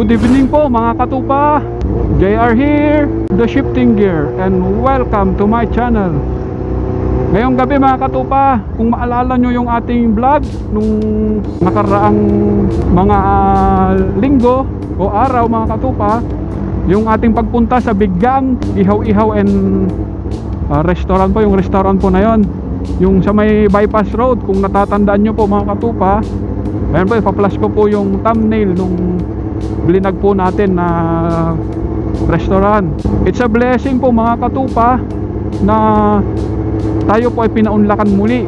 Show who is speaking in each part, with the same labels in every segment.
Speaker 1: Good evening po mga katupa. JR here, the shifting gear, and welcome to my channel. Ngayong gabi mga katupa, kung maalala nyo yung ating vlog nung nakaraang mga linggo o araw mga katupa, yung ating pagpunta sa Bigang Ihaw-Ihaw and restaurant po, yung restaurant po na yon, yung sa may bypass road. Kung natatandaan nyo po mga katupa, ayan po, ipa-flash ko po yung thumbnail nung blinag po natin na restaurant. It's a blessing po mga katupa na tayo po ay pinaunlakan muli,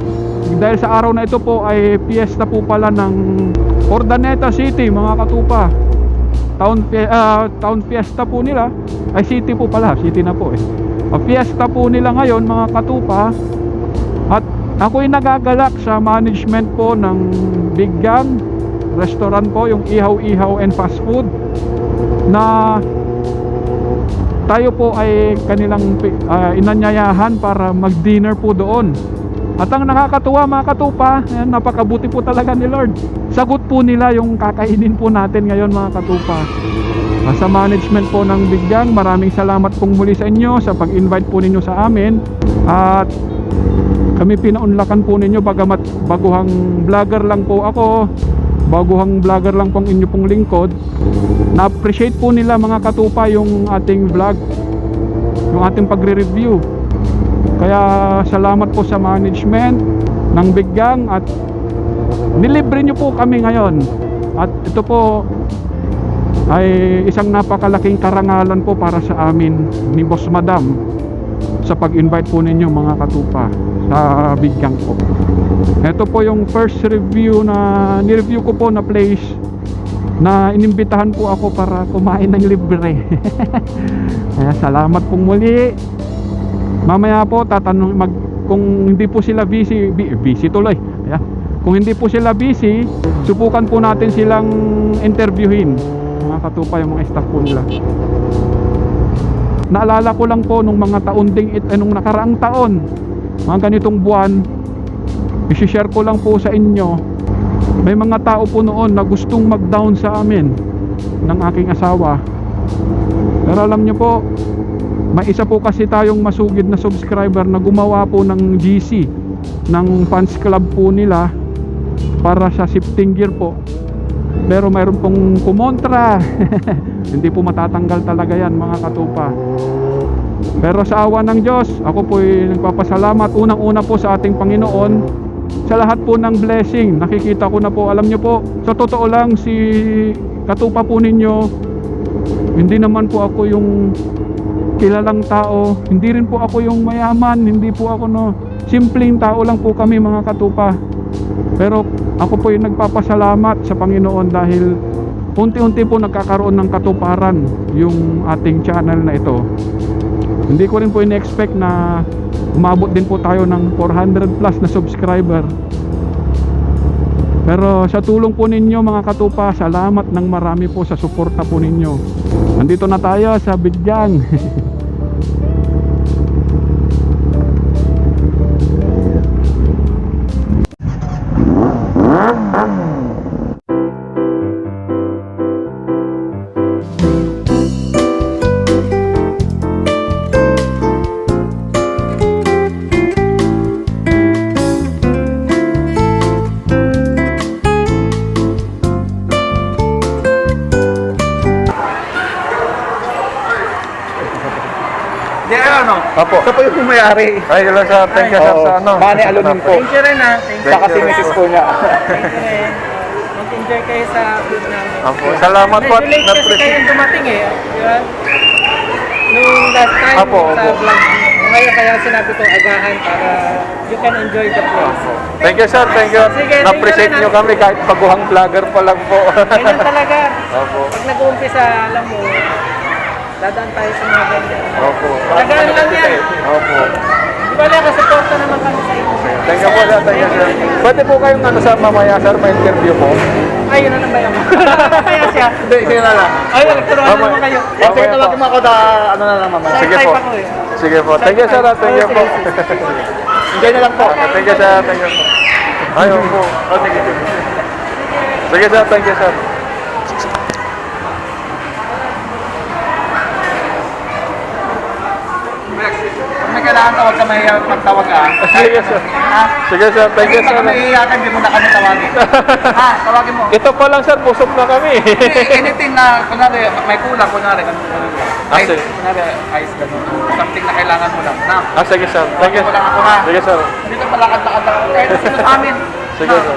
Speaker 1: dahil sa araw na ito po ay fiesta po pala ng Urdaneta City mga katupa. Town fiesta po nila, ay city po pala, city na po fiesta po nila ngayon mga katupa. At ako'y nagagalak sa management po ng Bigang restaurant po, yung Ihaw-Ihaw and Fast Food, na tayo po ay kanilang inanyayahan para mag-dinner po doon. At ang nakakatuwa mga katupa, napakabuti po talaga ni Lord. Sagot po nila yung kakainin po natin ngayon mga katupa. Sa management po ng Bigang, maraming salamat pong muli sa inyo sa pag-invite po ninyo sa amin. At kami pinaunlakan po ninyo, bagamat baguhang vlogger lang po ako, baguhang vlogger lang pong inyo pong lingkod. Na-appreciate po nila mga katupa yung ating vlog, yung ating pagre-review. Kaya salamat po sa management ng Bigang, at nilibre nyo po kami ngayon. At ito po ay isang napakalaking karangalan po para sa amin ni Boss Madam sa pag-invite po ninyo mga katupa sa Bigang po. Ito po yung first review na nireview ko po na place na inimbitahan po ako para kumain ng libre. Kaya salamat pong muli. Mamaya po tatanong kung hindi po sila busy tuloy. Kaya kung hindi po sila busy, subukan po natin silang interviewin mga katupa, yung mga staff po nila. Naalala ko lang po nung mga taon ding nung nakaraang taon, mga ganitong buwan, i-share ko lang po sa inyo, may mga tao po noon na gustong mag-down sa amin ng aking asawa. Pero alam nyo po, may isa po kasi tayong masugid na subscriber na gumawa po ng GC, ng fans club po nila para sa shifting gear po. Pero mayroon pong kumontra. Hindi po matatanggal talaga yan mga katupa. Pero sa awa ng Diyos, ako po ay nagpapasalamat unang-una po sa ating Panginoon sa lahat po ng blessing. Nakikita ko na po, alam nyo po, sa totoo lang, si katupa po ninyo, hindi naman po ako yung kilalang tao, hindi rin po ako yung mayaman, hindi po ako simpleng tao lang po kami mga katupa. Pero ako po yung nagpapasalamat sa Panginoon dahil unti-unti po nagkakaroon ng katuparan yung ating channel na ito. Hindi ko rin po in-expect na umabot din po tayo ng 400 plus na subscriber. Pero sa tulong po ninyo mga katupa, salamat ng marami po sa suporta po ninyo. Nandito na tayo sa Bigang.
Speaker 2: Apo. Ito po yung pumayari.
Speaker 3: Ay, hello sir. Thank you sir sa ano.
Speaker 2: Mane Alunin po.
Speaker 4: Thank you rin ha. Thank you.
Speaker 2: Saka si Mrs. po niya.
Speaker 4: Thank you rin. Mag-enjoy kayo sa food namin.
Speaker 3: Apo, salamat po.
Speaker 4: Late kasi kayo dumating eh. Di ba? Nung last time
Speaker 3: Apo,
Speaker 4: sa
Speaker 3: opo.
Speaker 4: vlog. Ngayon kaya sinabi ko agahan para you can enjoy the place.
Speaker 3: Thank you sir. Thank you.
Speaker 4: Sige,
Speaker 3: Na-appreciate
Speaker 4: thank you
Speaker 3: nyo kami kahit baguhang vlogger pa lang po.
Speaker 4: Ganyan talaga.
Speaker 3: Opo.
Speaker 4: Pag nag-uumpisa, alam mo, dadaan tayo sa mga ganyan.
Speaker 3: Opo.
Speaker 4: Tagaan lang yan.
Speaker 3: Opo.
Speaker 4: Di ba lang, kasuporta naman kami sa inyo.
Speaker 3: Thank you po sir. Thank you sir. Pwede po kayong sa mamaya sir, may interview po.
Speaker 4: Ay, yun na lang ba yan? Kaya siya.
Speaker 3: Hindi, sige na lang.
Speaker 4: Ay, nagturuan na naman kayo.
Speaker 3: Mamaya
Speaker 2: Sige,
Speaker 3: po.
Speaker 2: tawagin mo ako ano na lang mamaya.
Speaker 3: Sige po. Sige po. Thank you sir. Thank you po.
Speaker 2: Enjoy na lang po.
Speaker 3: Thank you sir. Thank you po. Ayun po.
Speaker 2: Oh, sige.
Speaker 3: Sige sir. Thank you sir.
Speaker 2: kailangan tawag ka mahiya magtawag
Speaker 3: Sige, sir. Sige, sir. Thank you,
Speaker 2: Hindi
Speaker 3: sir.
Speaker 2: ka mahiya ka, hindi mo na kami tawagin. Tawagin mo.
Speaker 3: Ito pa lang, sir. Busog na kami.
Speaker 2: Anything na, kunwari, may kulang, kunwari, ice,
Speaker 3: sige.
Speaker 2: kunwari, ice, gano'n. Something na kailangan mo lang. Na,
Speaker 3: Sige, sir. Thank you.
Speaker 2: mo lang ako ha.
Speaker 3: Sige, sir.
Speaker 2: Dito malakad-lakad lang. Kahit sino sa amin.
Speaker 3: Sige, sir.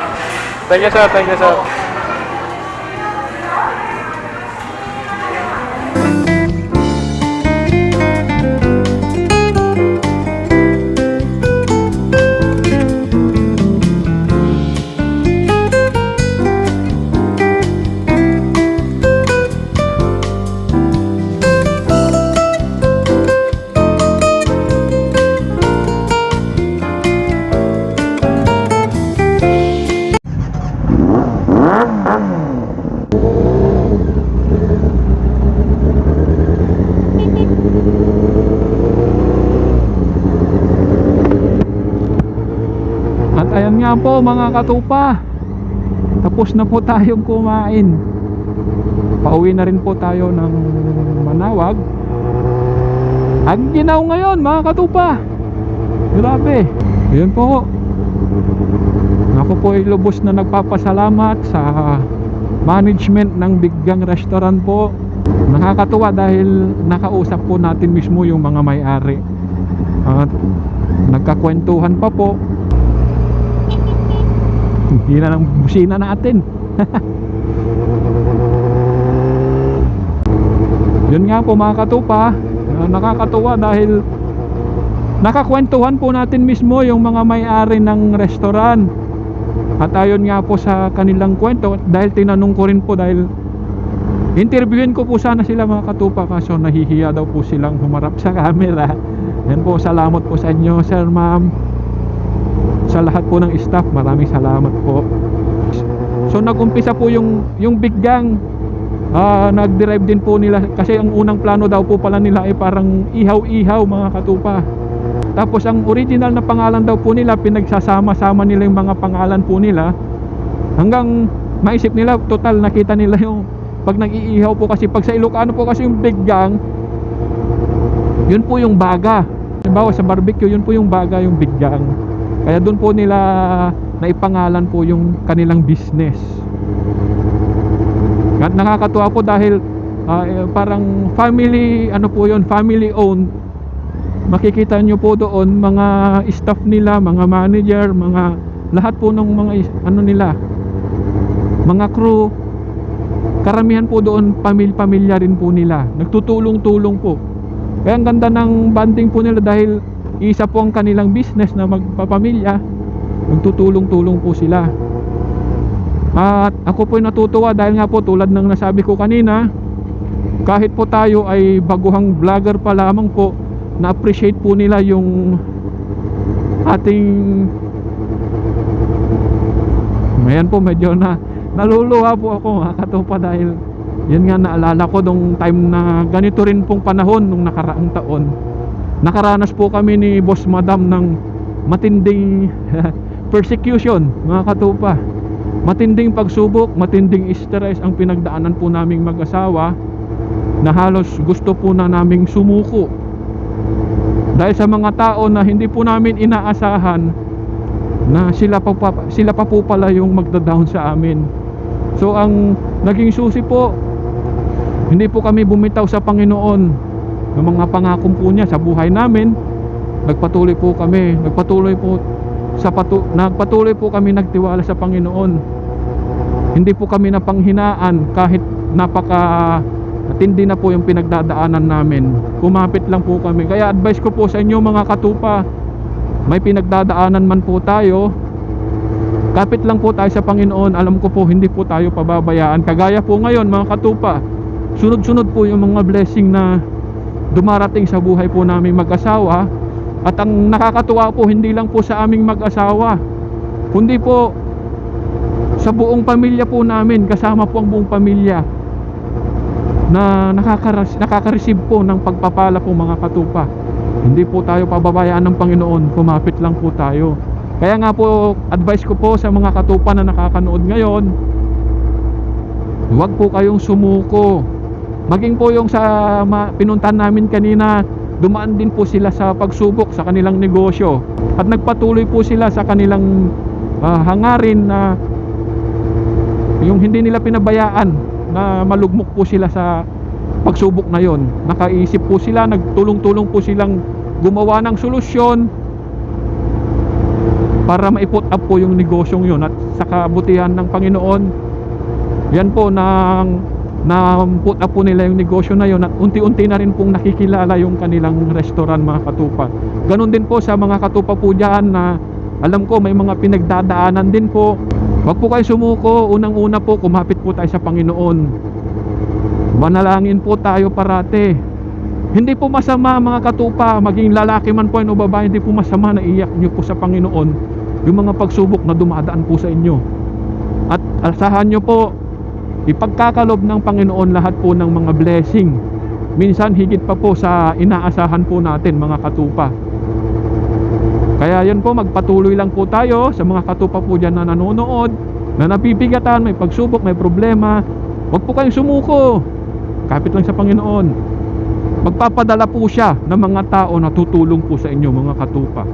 Speaker 3: Thank you, sir. Thank you, sir.
Speaker 1: At ayan nga po mga katupa, tapos na po tayong kumain. Pauwi na rin po tayo ng Manawag. Ang ginaw ngayon mga katupa, grabe. Yun po, ako po ay lubos na nagpapasalamat sa management ng Biggang Restaurant po. Nakakatuwa dahil nakausap po natin mismo yung mga may-ari at nagkakwentuhan pa po. Hindi na ng busina natin. Yun nga po mga katupa, nakakatuwa dahil nakakwentuhan po natin mismo yung mga may-ari ng restaurant. At ayon nga po sa kanilang kwento, dahil tinanong ko rin po, dahil interviewin ko po sana sila mga katupa, kaso nahihiya daw po silang humarap sa camera. Yan po, salamat po sa inyo sir, ma'am, sa lahat po ng staff, maraming salamat po. So nag-umpisa po yung Biggang, nag-derive din po nila, kasi ang unang plano daw po pala nila ay parang ihaw-ihaw mga katupa. Tapos ang original na pangalan daw po nila, pinagsasama-sama nila yung mga pangalan po nila, hanggang maisip nila, total nakita nila yung pag nag-iihaw po, kasi pag sa Ilocano po kasi yung Biggang, yun po yung baga. Halimbawa sa barbecue, yun po yung baga, yung Biggang. Kaya doon po nila naipangalan po yung kanilang business. At nakakatuwa po dahil parang family, ano po yun, family owned. Makikita nyo po doon mga staff nila, mga manager, mga lahat po ng mga ano nila, mga crew, karamihan po doon pamilya rin po nila, nagtutulong-tulong po. Kaya ang ganda ng banding po nila dahil isa po ang kanilang business na magpapamilya, nagtutulong-tulong po sila. At ako po natutuwa dahil nga po tulad ng nasabi ko kanina, kahit po tayo ay baguhang vlogger pa lamang po, na-appreciate po nila yung ating, ngayon po medyo naluluha po ako mga katupa, dahil yan nga naalala ko nung time na ganito rin pong panahon nung nakaraang taon. Nakaranas po kami ni Boss Madam ng matinding persecution mga katupa. Matinding pagsubok, matinding stress ang pinagdaanan po naming mag-asawa, na halos gusto po na naming sumuko dahil sa mga tao na hindi po namin inaasahan na sila pa po pala yung magda-down sa amin. So ang naging susi po, hindi po kami bumitaw sa Panginoon ng mga pangako po niya sa buhay namin. Nagpatuloy po kami, nagpatuloy po kami nagtiwala sa Panginoon. Hindi po kami napanghinaan kahit napaka-tindi na po yung pinagdadaanan namin. Kumapit lang po kami. Kaya advice ko po sa inyo mga katupa, may pinagdadaanan man po tayo, kapit lang po tayo sa Panginoon. Alam ko po hindi po tayo pababayaan. Kagaya po ngayon mga katupa, sunod-sunod po yung mga blessing na dumarating sa buhay po namin mag-asawa. At ang nakakatuwa po, hindi lang po sa aming mag-asawa, kundi po sa buong pamilya po namin, kasama po ang buong pamilya na nakaka-receive po ng pagpapala po mga katupa. Hindi po tayo pababayaan ng Panginoon, kumapit lang po tayo. Kaya nga po, advice ko po sa mga katupa na nakakanood ngayon, huwag po kayong sumuko. Maging po yung sa pinuntahan namin kanina dumaan din po sila sa pagsubok sa kanilang negosyo at nagpatuloy po sila sa kanilang hangarin na yung hindi nila pinabayaan na malugmok po sila sa pagsubok na yon. Nakaisip po sila, nagtulong-tulong po silang gumawa ng solusyon para maiput up po yung negosyong yon. At sa kabutihan ng Panginoon, yan po na put up po nila yung negosyo na yon, at unti-unti na rin pong nakikilala yung kanilang restaurant, mga katupa. Ganon din po sa mga katupa po dyan na alam ko may mga pinagdadaanan din po. Huwag po kayo sumuko. Unang-una po, kumapit po tayo sa Panginoon. Manalangin po tayo parate. Hindi po masama, mga katupa, maging lalaki man po o babae, hindi po masama na iyak nyo po sa Panginoon yung mga pagsubok na dumadaan po sa inyo. At asahan nyo po, ipagkakalob ng Panginoon lahat po ng mga blessing. Minsan higit pa po sa inaasahan po natin, mga katupa. Kaya yun po, magpatuloy lang po tayo sa mga katupa po dyan na nanonood, na nabibigatan, may pagsubok, may problema. Huwag po kayong sumuko. Kapit lang sa Panginoon. Magpapadala po siya ng mga tao na tutulong po sa inyo, mga katupa.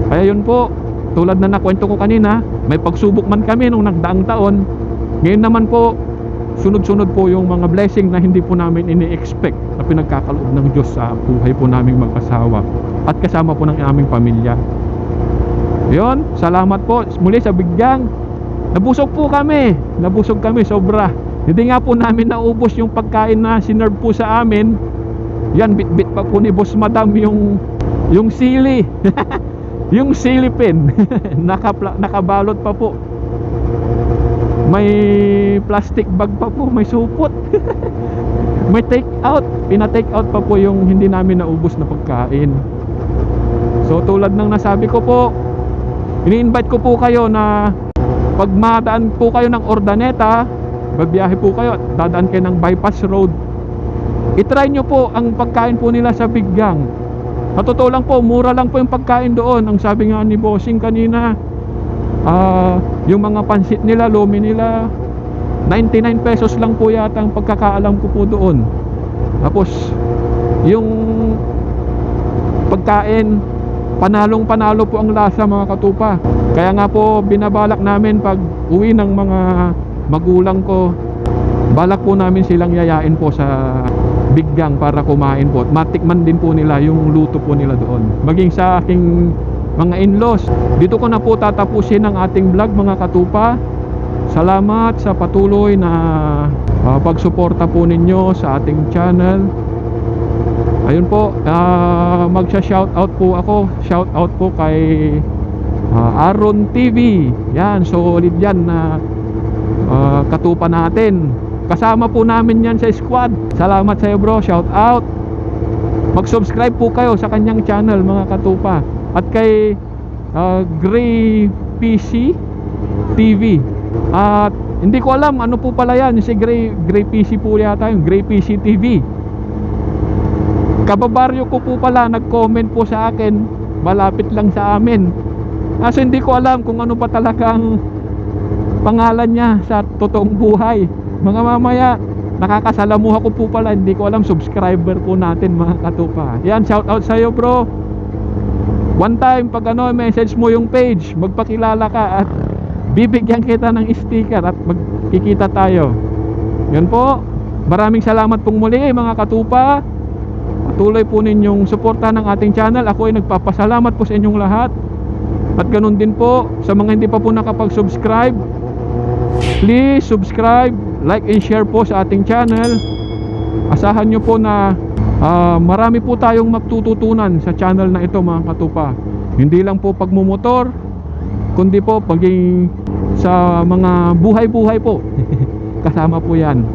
Speaker 1: Kaya yun po, tulad na nakwento ko kanina, may pagsubok man kami nung nagdaang taon. Ngayon naman po, sunod-sunod po yung mga blessing na hindi po namin ini-expect na pinagkakaloob ng Diyos sa buhay po naming mag-asawa at kasama po ng aming pamilya. Yun, salamat po muli sa bigyang. Nabusog po kami. Nabusog kami sobra. Hindi nga po namin naubos yung pagkain na sinerve po sa amin. Yan, bit-bit pa po ni Boss Madam yung sili. Yung silipin. Nakabalot pa po. May plastic bag pa po, may supot. May take out. Pina-take out pa po yung hindi namin naubos na pagkain. So tulad ng nasabi ko po, ini-invite ko po kayo na pag madaan po kayo ng Ordaneta, babiyahe po kayo at dadaan kayo ng bypass road, itry nyo po ang pagkain po nila sa Bigyang. Sa totoo lang po, mura lang po yung pagkain doon. Ang sabi nga ni Bossing kanina, yung mga pansit nila, lomi nila, 99 pesos lang po yata ang pagkakaalam ko po doon. Tapos yung pagkain, panalong-panalo po ang lasa, mga katupa. Kaya nga po binabalak namin pag uwi ng mga magulang ko, balak po namin silang yayain po sa Bigyang para kumain po. At matikman din po nila yung luto po nila doon. Maging sa aking mga in-laws. Dito ko na po tatapusin ang ating vlog, mga katupa. Salamat sa patuloy na pagsuporta po ninyo sa ating channel. Ayun po, magsha-shoutout po ako. Shoutout po kay Aaron TV. Yan, solid yan na katupa natin. Kasama po namin yan sa squad. Salamat sa iyo, bro, shoutout. Mag-subscribe po kayo sa kanyang channel, mga katupa. At kay Gray PC TV. At hindi ko alam ano po pala yan, si Gray PC po yata yung Gray PC TV. Kababaryo ko po pala nag-comment po sa akin, malapit lang sa amin. Kasi hindi ko alam kung ano pa talagang pangalan niya sa totoong buhay. Mga mamaya, nakakasalamuha ko po pala, hindi ko alam, subscriber po natin, mga katupa. Yan, shout out sa iyo, bro. One time pag message mo yung page, magpakilala ka at bibigyan kita ng sticker at magkikita tayo. Yan po. Maraming salamat pong muli, mga katupa. Patuloy po ninyong suporta ng ating channel. Ako ay nagpapasalamat po sa inyong lahat. At ganun din po sa mga hindi pa po nakapag-subscribe, please subscribe, like and share po sa ating channel. Asahan nyo po na marami po tayong matututunan sa channel na ito, mga katupa. Hindi lang po pagmumotor, kundi po paging sa mga buhay-buhay po. Kasama po yan.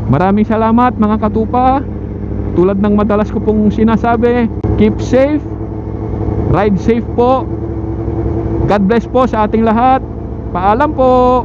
Speaker 1: Maraming salamat, mga katupa. Tulad ng madalas ko pong sinasabi, keep safe, ride safe po. God bless po sa ating lahat. Paalam po.